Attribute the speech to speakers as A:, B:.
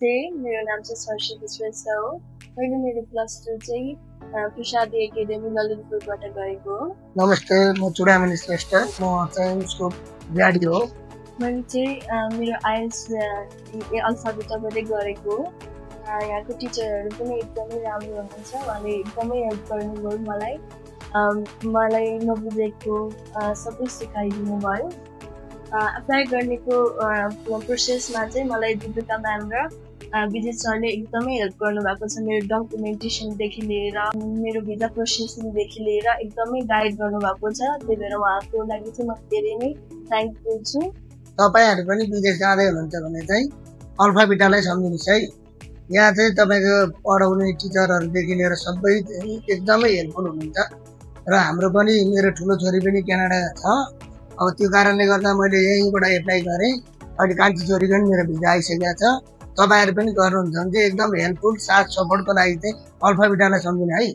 A: नमस्ते, मेरो नाम चाहिँ सरस्वती श्रेष्ठ हो। मैले मेरो +2 चाहिँ प्रसादी एकाडेमी ललितपुरबाट गरेको हो।
B: नमस्ते, म चुडामणि श्रेष्ठ, म चाहिँ उसको ड्याडी हो।
A: मैले चाहिँ मेरो आइएल्स अल्फाबेटाबाटै गरेको हो। यहाँको टिचरहरू पनि एकदमै राम्रो हुनुहुन्छ, उहाँले एकदमै हेल्प गर्नुभयो मलाई नबुझेको सबै सिकाइदिनु भयो। एप्लाई गर्नेको प्रोसेसमा चाहिँ मलाई दिपिका म्याम र विजय सरले एकदमै हेल्प गर्नुभएको छ। मेरो डकुमेन्टेसनदेखि लिएर मेरो भिजा प्रोसेसिङदेखि लिएर एकदमै गाइड गर्नुभएको छ। त्यही भएर उहाँको लागि चाहिँ म धेरै नै थ्याङ्कफुल छु।
B: तपाईँहरू पनि विदेश जाँदै हुनुहुन्छ भने चाहिँ अल्फाबेटालाई सम्झिनुहोस् है। यहाँ चाहिँ तपाईँको पढाउने टिचरहरूदेखि लिएर सबै एकदमै हेल्पफुल हुनुहुन्छ र हाम्रो पनि मेरो ठुलो छोरी पनि क्यानाडा छ। अब त्यो कारणले गर्दा मैले यहीँबाट एप्लाई गरेँ। अहिले कान्छी छोरीको पनि मेरो भिजा आइसकेको छ। तपाईँहरू पनि गर्नुहुन्छ भने चाहिँ एकदम हेल्पफुल, साथ सपोर्टको लागि चाहिँ अल्फाबेटालाई सम्झिनु है।